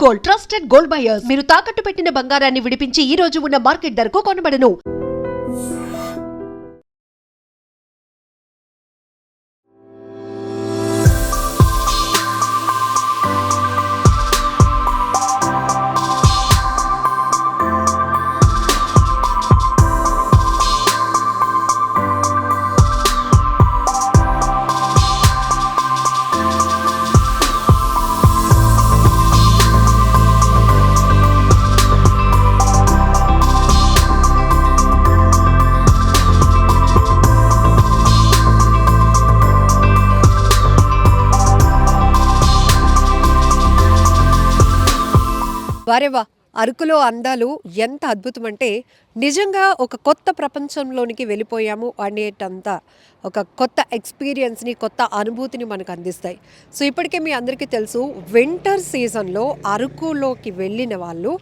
Gold, trusted gold buyers. మీరు తాకట్టు పెట్టిన బంగారాన్ని విడిపించి ఈ రోజు ఉన్న మార్కెట్ ధరకు కొనబడను. వారేవా అరకులో అందాలు ఎంత అద్భుతం అంటే నిజంగా ఒక కొత్త ప్రపంచంలోనికి వెళ్ళిపోయాము అనేటంత ఒక కొత్త ఎక్స్పీరియన్స్ని కొత్త అనుభూతిని మనకు అందిస్తాయి. సో ఇప్పటికే మీ అందరికీ తెలుసు, వింటర్ సీజన్లో అరకులోకి వెళ్ళిన వాళ్ళు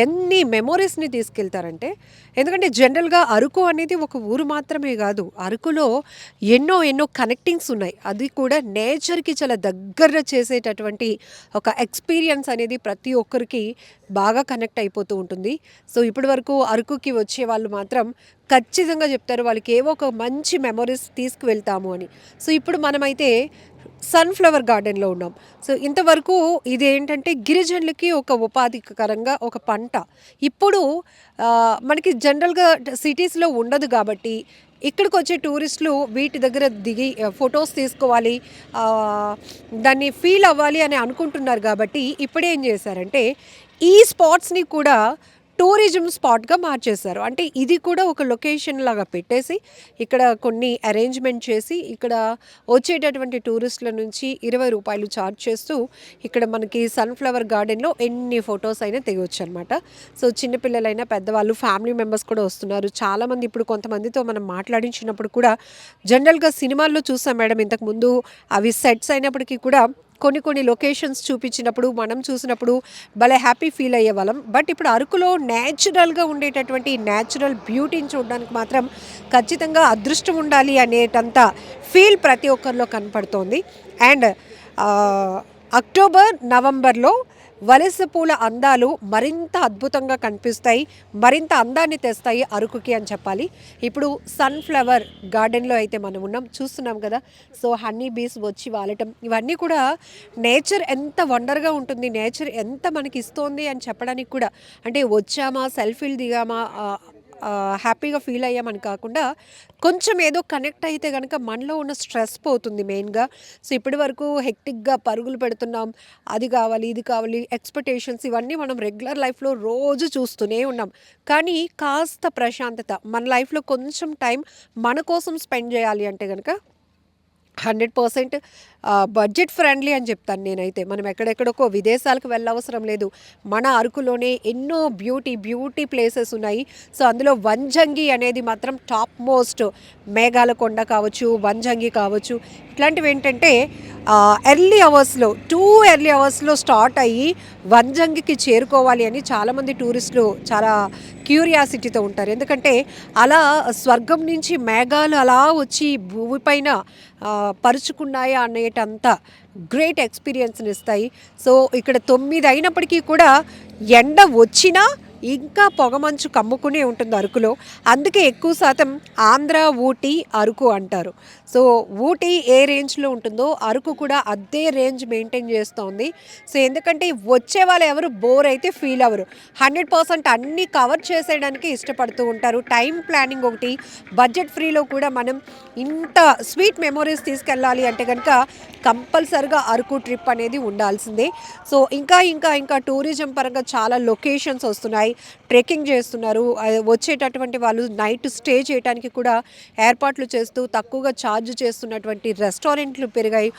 ఎన్ని మెమొరీస్ని తీసుకెళ్తారంటే, ఎందుకంటే జనరల్గా అరకు అనేది ఒక ఊరు మాత్రమే కాదు, అరకులో ఎన్నో కనెక్టింగ్స్ ఉన్నాయి. అది కూడా నేచర్కి చాలా దగ్గర చేసేటటువంటి ఒక ఎక్స్పీరియన్స్ అనేది ప్రతి ఒక్కరికి బాగా కనెక్ట్ అయిపోతూ ఉంటుంది. సో ఇప్పటి వరకు అరకుకి వచ్చే వాళ్ళు మాత్రం ఖచ్చితంగా చెప్తారు వాళ్ళకి ఏవో ఒక మంచి మెమొరీస్ తీసుకువెళ్తాము అని. సో ఇప్పుడు మనమైతే సన్ఫ్లవర్ గార్డెన్లో ఉన్నాం. సో ఇంతవరకు ఇది ఏంటంటే గిరిజనులకి ఒక ఉపాధికరంగా ఒక పంట. ఇప్పుడు మనకి జనరల్గా సిటీస్లో ఉండదు కాబట్టి ఇక్కడికి వచ్చే టూరిస్టులు వీటి దగ్గర దిగి ఫొటోస్ తీసుకోవాలి, దాన్ని ఫీల్ అవ్వాలి అని అనుకుంటున్నారు. కాబట్టి ఇప్పుడేం చేశారంటే ఈ స్పాట్స్ని కూడా టూరిజం స్పాట్గా మార్చేశారు. అంటే ఇది కూడా ఒక లొకేషన్ లాగా పెట్టేసి ఇక్కడ కొన్ని అరేంజ్మెంట్ చేసి ఇక్కడ వచ్చేటటువంటి టూరిస్టుల నుంచి 20 రూపాయలు ఛార్జ్ చేస్తూ ఇక్కడ మనకి సన్ఫ్లవర్ గార్డెన్లో ఎన్ని ఫొటోస్ అయినా తెగవచ్చు అనమాట. సో చిన్నపిల్లలైనా పెద్దవాళ్ళు ఫ్యామిలీ మెంబర్స్ కూడా వస్తున్నారు చాలామంది. ఇప్పుడు కొంతమందితో మనం మాట్లాడించినప్పుడు కూడా జనరల్గా సినిమాల్లో చూసాం మేడం, ఇంతకుముందు అవి సెట్స్ అయినప్పటికీ కూడా కొన్ని లొకేషన్స్ చూపించినప్పుడు మనం చూసినప్పుడు భలే హ్యాపీ ఫీల్ అయ్యే వాళ్ళం. బట్ ఇప్పుడు అరకులో న్యాచురల్గా ఉండేటటువంటి న్యాచురల్ బ్యూటీని చూడడానికి మాత్రం ఖచ్చితంగా అదృష్టం ఉండాలి అనేటంత ఫీల్ ప్రతి ఒక్కరిలో కనపడుతోంది. అండ్ అక్టోబర్ నవంబర్లో వలస పూల అందాలు మరింత అద్భుతంగా కనిపిస్తాయి, మరింత అందాన్ని తెస్తాయి అరకుకి అని చెప్పాలి. ఇప్పుడు సన్ఫ్లవర్ గార్డెన్లో అయితే మనం ఉన్నాం, చూస్తున్నాం కదా. సో హనీ బీస్ వచ్చి వాలటం, ఇవన్నీ కూడా నేచర్ ఎంత వండర్గా ఉంటుంది, నేచర్ ఎంత మనకి ఇస్తోంది అని చెప్పడానికి కూడా, అంటే వచ్చామా సెల్ఫీలు దిగామా హ్యాపీగా ఫీల్ అయ్యామని కాకుండా కొంచెం ఏదో కనెక్ట్ అయితే కనుక మనలో ఉన్న స్ట్రెస్ పోతుంది మెయిన్గా. సో ఇప్పటి వరకు హెక్టిక్గా పరుగులు పెడుతున్నాం, అది కావాలి ఇది కావాలి ఎక్స్పెక్టేషన్స్, ఇవన్నీ మనం రెగ్యులర్ లైఫ్లో రోజు చూస్తూనే ఉన్నాం. కానీ కాస్త ప్రశాంతత మన లైఫ్లో కొంచెం టైం మన కోసం స్పెండ్ చేయాలి అంటే కనుక 100% బడ్జెట్ ఫ్రెండ్లీ అని చెప్తాను నేనైతే. మనం ఎక్కడెక్కడికో విదేశాలకు వెళ్ళవసరం లేదు, మన అరకులోనే ఎన్నో బ్యూటీ ప్లేసెస్ ఉన్నాయి. సో అందులో వంజంగి అనేది మాత్రం టాప్ మోస్ట్. మేఘాల కొండ కావచ్చు, వంజంగి కావచ్చు, ఇట్లాంటివి ఏంటంటే ఎర్లీ అవర్స్లో స్టార్ట్ అయ్యి వంజంగికి చేరుకోవాలి అని చాలామంది టూరిస్టులు చాలా క్యూరియాసిటీతో ఉంటారు. ఎందుకంటే అలా స్వర్గం నుంచి మేఘాలు అలా వచ్చి భూమిపైన పరుచుకున్నాయా అనేటంత గ్రేట్ ఎక్స్పీరియన్స్ని ఇస్తాయి. సో ఇక్కడ 9 అయినప్పటికీ కూడా ఎండ వచ్చినా ఇంకా పొగమంచు కమ్ముకునే ఉంటుంది అరకులో. అందుకే ఎక్కువ శాతం ఆంధ్ర, ఊటీ, అరకు అంటారు. సో ఊటీ ఏ రేంజ్లో ఉంటుందో అరకు కూడా అదే రేంజ్ మెయింటైన్ చేస్తోంది. సో ఎందుకంటే వచ్చే వాళ్ళు ఎవరు బోర్ అయితే ఫీల్ అవ్వరు, 100% అన్నీ కవర్ చేసేయడానికి ఇష్టపడుతూ ఉంటారు. టైం ప్లానింగ్ ఒకటి, బడ్జెట్ ఫ్రీలో కూడా మనం ఇంత స్వీట్ మెమొరీస్ తీసుకెళ్ళాలి అంటే కనుక కంపల్సరిగా అరకు ట్రిప్ అనేది ఉండాల్సిందే. సో ఇంకా టూరిజం పరంగా చాలా లొకేషన్స్ వస్తున్నాయి, ట్రెక్కింగ్ చేస్తున్నారు. వచ్చేటటువంటి వాళ్ళు నైట్ స్టే చేయడానికి కూడా ఏర్పాట్లు చేస్తూ తక్కువగా ఛార్జ్ చేస్తున్నటువంటి రెస్టారెంట్లు పెరిగాయి,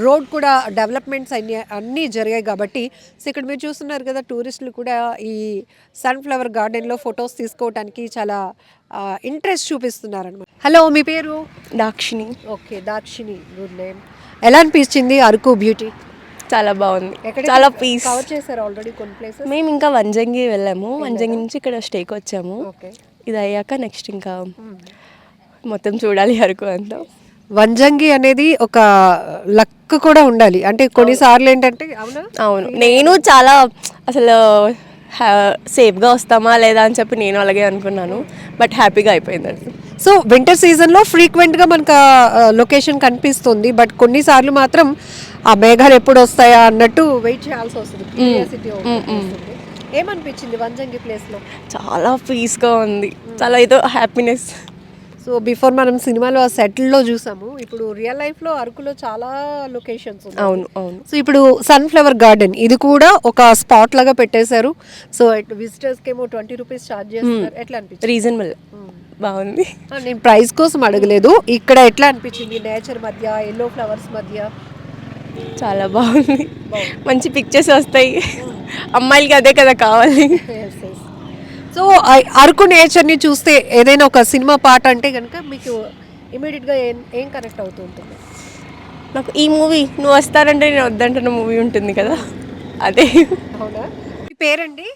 రోడ్ కూడా డెవలప్మెంట్స్ అన్నీ జరిగాయి. కాబట్టి సో ఇక్కడ మీరు చూస్తున్నారు కదా, టూరిస్టులు కూడా ఈ సన్ఫ్లవర్ గార్డెన్లో ఫొటోస్ తీసుకోవడానికి చాలా ఇంట్రెస్ట్ చూపిస్తున్నారు అనమాట. హలో, మీ పేరు? Dakshini. Okay, Dakshini, good name. ఎలా అనిపించింది అరకు బ్యూటీ? చాలా బాగుంది, చాలా పీస్. కవర్ చేశారు ఆల్రెడీ కొన్ని ప్లేసెస్? మేము ఇంకా వంజంగి వెళ్ళాము, వంజంగి నుంచి ఇక్కడ స్టేకి వచ్చాము. ఇది అయ్యాక నెక్స్ట్ ఇంకా మొత్తం చూడాలి అరకు అంతా. వంజంగి అనేది ఒక లక్ కూడా ఉండాలి, అంటే కొన్నిసార్లు ఏంటంటే అవును నేను చాలా అసలు సేఫ్గా వస్తామా లేదా అని చెప్పి నేను అలాగే అనుకున్నాను, బట్ హ్యాపీగా అయిపోయింది అది. సో వింటర్ సీజన్లో ఫ్రీక్వెంట్గా మనకు లొకేషన్ కనిపిస్తుంది, బట్ కొన్నిసార్లు మాత్రం ఆ మేఘాలు ఎప్పుడు వస్తాయా అన్నట్టు వెయిట్ చేయాల్సి వస్తుంది. క్యూరియాసిటీ వస్తుంది. ఏమనిపించింది వంజంగి ప్లేస్లో? చాలా పీస్గా ఉంది, చాలా ఏదో హ్యాపీనెస్. సో బిఫోర్ మనం సినిమాలో ఆ సెటిల్లో చూసాము, ఇప్పుడు రియల్ లైఫ్లో అరకులో చాలా లొకేషన్స్ ఉన్నాయి. అవును అవును. సో ఇప్పుడు సన్ఫ్లవర్ గార్డెన్ ఇది కూడా ఒక స్పాట్ లాగా పెట్టేశారు. సో విజిటర్స్కి ఏమో 20 రూపీస్ ఛార్జ్ చేస్తున్నారు. ఎట్లా అనిపించింది? రీజనబుల్, బాగుంది. నేను ప్రైస్ కోసం అడగలేదు, ఇక్కడ ఎట్లా అనిపించింది? నేచర్ మధ్య, ఎల్లో ఫ్లవర్స్ మధ్య చాలా బాగుంది, మంచి పిక్చర్స్ వస్తాయి. అమ్మాయిలకి అదే కదా కావాలి. సో అరకు నేచర్ని చూస్తే ఏదైనా ఒక సినిమా పాట అంటే కనుక మీకు ఇమీడియట్గా ఏం కనెక్ట్ అవుతూ ఉంటుంది? నాకు ఈ మూవీ నువ్వు వస్తారంటే నేను వద్దంటున్న మూవీ ఉంటుంది కదా, అదే. అవునా? మీ పేరండి?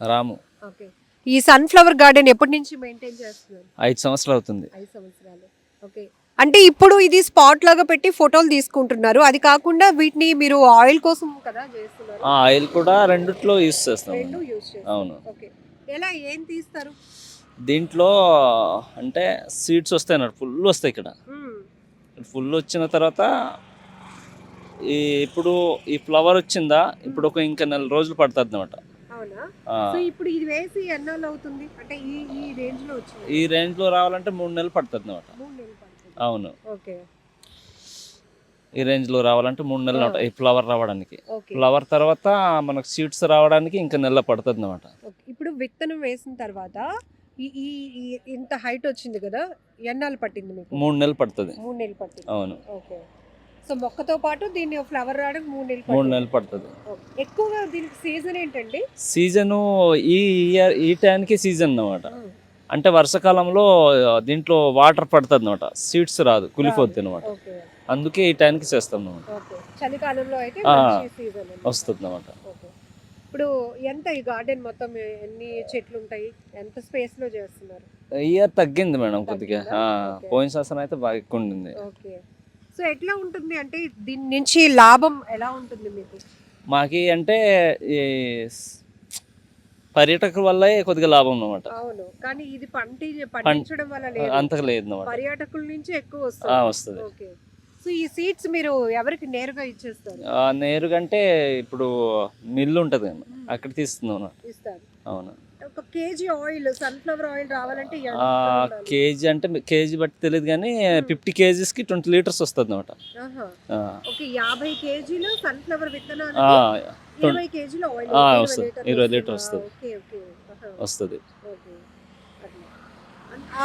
రాము. ఓకే. ఈ సన్ఫ్లవర్ గార్డెన్ ఎప్పటి నుంచి మెయింటైన్ చేస్తున్నారు? 5 సంవత్సరాలు అవుతుంది. 5 సంవత్సరాలు. ఓకే. అంటే ఇప్పుడు ఇది స్పాట్ లాగా పెట్టి ఫోటోలు తీసుకుంటున్నారు, అది కాకుండా వీటిని మీరు ఆయిల్ కోసం కదా చేస్తున్నారు? ఆయిల్ కూడా రెండిట్లో యూస్ చేస్తాం. రెండు యూస్ చేస్తారు. అవును. ఓకే. ఎలా ఏం తీస్తారు? దీంట్లో అంటే సీడ్స్ వస్తాయి అన్నట్టు, ఫుల్ వస్తాయి ఇక్కడ. ఫుల్ వచ్చిన తర్వాత ఇప్పుడు ఈ ఫ్లవర్ వచ్చిందా, ఇప్పుడు ఒక ఇంకా 4 రోజులు పడుతుంది అనమాట. అవునా? సో ఇప్పుడు ఇది వేసి ఎన్నాళ్ళు అవుతుంది? అంటే ఈ రేంజ్ లో వచ్చింది. ఈ రేంజ్ లో రావాలంటే 3 నెలలు పడుతుంది అనమాట. 3 నెలలు పడుతుంది. అవును. ఓకే. ఈ రేంజ్ లో రావాలంటే 3 నెలలు అనమాట ఈ ఫ్లవర్ రావడానికి. ఓకే. ఫ్లవర్ తర్వాత మనకు సీడ్స్ రావడానికి ఇంకా నెల పడుతుంది అనమాట. ఓకే. ఇప్పుడు విత్తనం వేసిన తర్వాత ఈ ఈ ఈ- ఇంత హైట్ వచ్చింది కదా, ఎన్నాళ్ళు పట్టింది మీకు? 3 నెలలు పడుతుంది. 3 నెలలు పట్టింది. అవును. ఓకే. సో మొక్కతో పాటు దీన్ని ఫ్లవర్ రావడానికి 3 నెలలు 3 పట్టింది. నెలలు పడుతుంది. ఓకే. ఎక్కువగా దీనికి సీజన్ ఏంటండి? సీజను ఈ ఇయర్ ఈ టైంకి సీజన్ అన్నమాట. అంటే వర్షాకాలంలో దీంట్లో వాటర్ పడుతుంది అనమాట, సీడ్స్ రాదు, కులిపోద్ది అనమాట. ఓకే. అందుకే ఈ టైంకి చేస్తాం అనమాట. ఓకే. చలికాలంలో అయితే ఆ. మంచి సీజన్ అన్నమాట. వస్తుంది అనమాట. ఓకే. ఇప్పుడు ఎంత ఈ గార్డెన్ మొత్తం ఎన్ని చెట్లు ఉంటాయి, ఎంత స్పేస్ లో చేస్తున్నారు? ఇయర్ తగ్గింది మేడం కొద్దిగా. తగ్గిందా? ఓకే. పోయిన సంవత్సరం అయితే బాగా ఎక్కువ ఉండింది. ఓకే. సో ఎట్లా ఉంటుంది అంటే దీని నుంచి లాభం ఎలా ఉంటుంది మీకు? మాకి అంటే ఈ పర్యాటకుల వల్లే కొద్దిగా లాభం అన్నమాట. అవును, కానీ ఇది పండించడం వల్ల లేదు, అంతగా లేదు అన్నమాట. పర్యాటకుల నుంచి ఎక్కువ ఆ, వస్తుంది. వస్తుంది. ఓకే. సో ఈ సీడ్స్ మీరు ఎవరికి నేరుగా ఇచ్చేస్తారు? నేరుగా అంటే ఇప్పుడు మిల్లు ఉంటుంది కదా, అక్కడ తీస్తున్నాం అన్నమాట. ఇస్తారు. అవును. ఒక కేజీ ఆయిల్, సన్ఫ్లవర్ ఆయిల్ రావాలంటే ఎంత ఉండాలి? కేజీ అంటే కేజీ బట్టి తెలియదు కానీ 50 కేజీస్కి 20 లీటర్స్ వస్తుంది అనమాట. ఆహా. ఓకే. 50 కేజీలు సన్ఫ్లవర్ విత్తనాలు, 20 20 కేజీలు ఆయిల్, వస్తుంది. 20 లీటర్ వస్తుంది. ఓకే. ఓకే. ఆహా. వస్తుంది. ఓకే. అట్లా.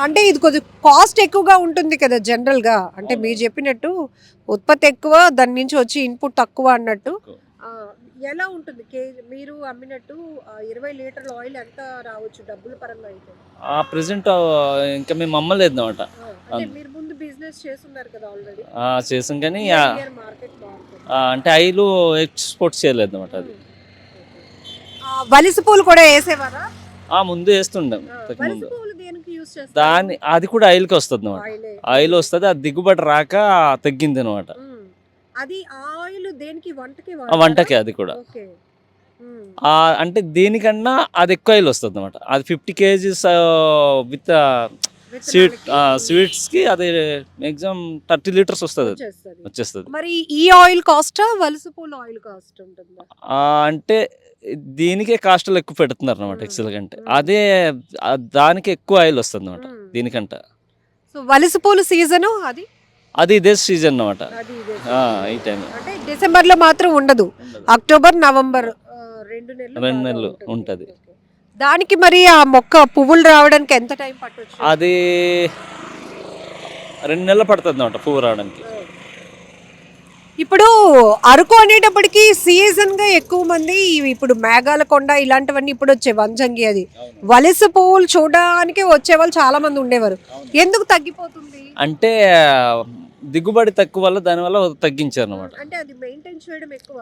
అంటే ఇది కొద్దిగా కాస్ట్ ఎక్కువగా ఉంటుంది కదా జనరల్ గా, అంటే మీరు చెప్పినట్టు ఉత్పత్తి ఎక్కువ, దాని నుంచి వచ్చి ఇన్పుట్ తక్కువ అన్నట్టు. ఆ, ఎలా ఉంటుంది కేజీ మీరు అమ్మినట్టు 20 లీటర్ల ఆయిల్ ఎంత రావచ్చు డబ్బుల పరంగా అయితే? ప్రెసెంట్ ఇంకా మేము అమ్మలేదు అనమాట. అంటే మీరు ముందు బిజినెస్ చేస్తున్నారు కదా ఆల్రెడీ, చేసాం కానీ మార్కెట్ బాగుంటుంది. అంటే ఆయిల్ ఎక్స్పోర్ట్ చేయలేదు అనమాట. అది వలిసి పూలు కూడా వేసేవారా? ముందు వేస్తుండం వలిసి ముందు. పూలు దేనికి యూస్ చేస్తారు? అది కూడా ఆయిల్కి వస్తుంది అనమాట. ఆయిలే. ఆయిల్ వస్తుంది, అది దిగుబడి రాక తగ్గింది అనమాట. అది ఆయిల్ దేనికి? వంటకి వంటకి అది కూడా. ఓకే. అంటే దీనికన్నా అది ఎక్కువ ఆయిల్ వస్తుంది అనమాట. అది 50 కేజీస్ విత్ స్వీట్స్కి అది మ్యాక్సిమం 30 లీటర్స్ వస్తుంది, వచ్చేస్తుంది. మరి ఈ ఆయిల్ కాస్ట్ వలస పూల ఆయిల్ కాస్ట్ ఉంటుందా? అంటే దీనికే కాస్ట్లు ఎక్కువ పెడుతున్నారు అనమాట యాక్చువల్గా. అంటే అదే దానికి ఎక్కువ ఆయిల్ వస్తుంది అనమాట దీనికంట. సో వలస పూల సీజన్ అది ఇదే సీజన్ అనమాట. అది ఇదే. ఈ టైం అంటే డిసెంబర్ లో మాత్రం ఉండదు, అక్టోబర్ నవంబర్ 2 నెలలు 2 నెలలు ఉంటుంది. దానికి మరి ఆ మొక్క పువ్వులు రావడానికి ఎంత టైం పట్టొచ్చు? అది 2 నెలలు పడుతుంది అనమాట పువ్వు రావడానికి. ఇప్పుడు అరకు అనేటప్పటికి సీజన్ గా ఎక్కువ మంది ఇప్పుడు మేఘాల కొండ ఇలాంటివన్నీ ఇప్పుడు వచ్చే వంజంగి, అది వలస పువ్వులు చూడడానికి వచ్చే వాళ్ళు చాలా మంది ఉండేవారు, ఎందుకు తగ్గిపోతుంది? అంటే దిగుబడి తక్కువ వల్ల దానివల్ల తగ్గించారు అనమాట. అంటే అది మెయింటైన్ చేయడం ఎక్కువ,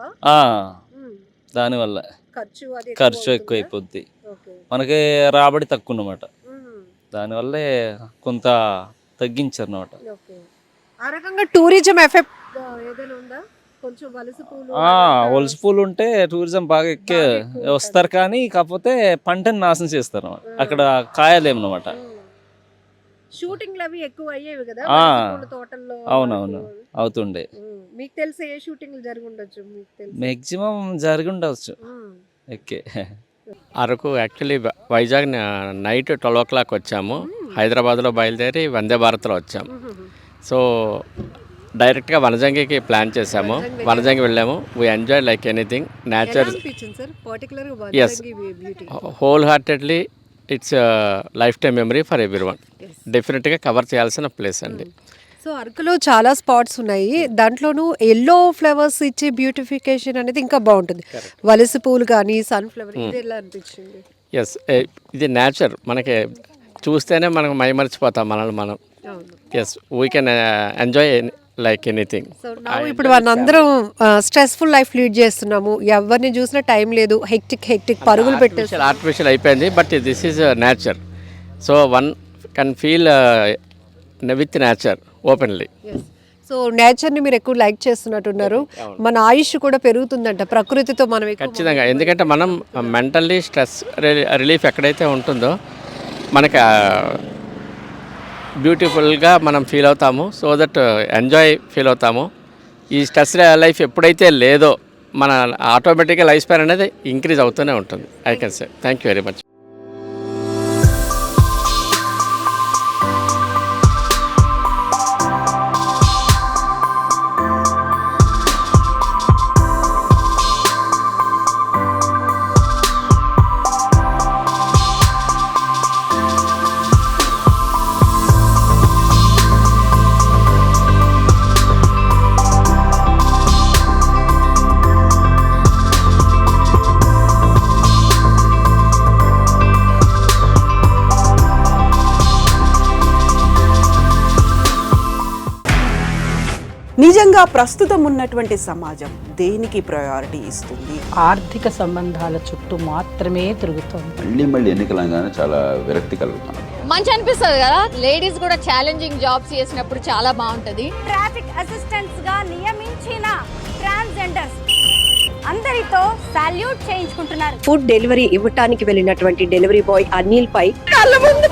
దానివల్ల ఖర్చు ఖర్చు ఎక్కువ అయిపోద్ది, మనకి రాబడి తక్కువ అన్నమాట. దానివల్లే కొంత తగ్గించారు అనమాట. ఆ రకంగా టూరిజం ఎఫెక్ట్ ఏదైనా ఉందా? కొంచెం వలస పూలు ఒలుసు పూలు ఉంటే టూరిజం బాగా వస్తారు, కానీ కాకపోతే పంటని నాశనం చేస్తారు అన్నమాట. అక్కడ కాయలేమన్నమాట. షూటింగ్లు అవి ఎక్కువ అయ్యేవి కదా ఆ, వలస పూల తోటల్లో. అవునవును అవుతుండే. మీకు తెలిసి ఏ షూటింగ్లు జరిగి ఉండొచ్చు మీకు తెలిసి? మాక్సిమం జరిగి ఉండవచ్చు. Okay. Araku actually Vizag night 12 o'clock వచ్చాము. హైదరాబాద్లో బయలుదేరి వందే భారత్లో వచ్చాము. సో డైరెక్ట్గా వనజంగికి ప్లాన్ చేసాము. వనజంగి వెళ్ళాము. We enjoy like anything nature అనిపించింది సార్ పర్టికులర్ గా Yes. Beauty? Whole heartedly it's life time memory for every one. డెఫినెట్గా కవర్ చేయాల్సిన ప్లేస్ అండి. సో అరకులో చాలా స్పాట్స్ ఉన్నాయి, దాంట్లోనూ ఎల్లో ఫ్లవర్స్ ఇచ్చే బ్యూటిఫికేషన్ అనేది ఇంకా బాగుంటుంది. వలస పూలు కానీ సన్ఫ్లవర్, ఇది ఎలా అనిపించింది? ఎస్, ఇది నేచర్ మనకి చూస్తేనే మనకు మైమరిచిపోతాం మనల్ని మనం. Yes, we can enjoy like anything. So ఇప్పుడు మనందరం స్ట్రెస్ఫుల్ లైఫ్ లీడ్ చేస్తున్నాము, ఎవరిని చూసినా టైం లేదు, హెక్టిక్ పరుగులు పెట్టేసి ఆర్టిఫిషియల్ అయిపోయింది. But this is nature. So one can feel with nature openly. So నేచర్ని మీరు ఎక్కువ లైక్ చేస్తున్నట్టున్నారు. మన ఆయుష్ కూడా పెరుగుతుందంట ప్రకృతితో మనం ఎక్కువ. ఖచ్చితంగా, ఎందుకంటే మనం మెంటల్లీ స్ట్రెస్ రిలీఫ్ ఎక్కడైతే ఉంటుందో మనకి బ్యూటిఫుల్గా మనం ఫీల్ అవుతాము. సో దట్ ఎంజాయ్ ఫీల్ అవుతాము. ఈ స్ట్రెస్ లైఫ్ ఎప్పుడైతే లేదో మన ఆటోమేటిక్గా లైఫ్ స్పాన్ అనేది ఇంక్రీజ్ అవుతూనే ఉంటుంది. I can say thank you very much. నిజంగా ప్రస్తుతం ఉన్నటువంటి సమాజం దేనికి ప్రయారిటీ ఇస్తుంది? ఆర్థిక సంబంధాల చుట్టూ మాత్రమే తిరుగుతోంది. మళ్ళీ ఎన్నికలంగానే చాలా విరక్తి కలుగుతున్నాం. మంచి అనిపిస్తుంది కదా, లేడీస్ కూడా ఛాలెంజింగ్ జాబ్స్ చేసినప్పుడు చాలా బాగుంటది. ట్రాఫిక్ అసిస్టెంట్స్ గా నియమించిన ట్రాన్స్జెండర్స్ అందరితో సాల్యూట్ చేయించుకుంటున్నారు. ఫుడ్ డెలివరీ ఇవ్వటానికి వెళ్ళినటువంటి డెలివరీ బాయ్ అనిల్ పై కళ్ళ ముందు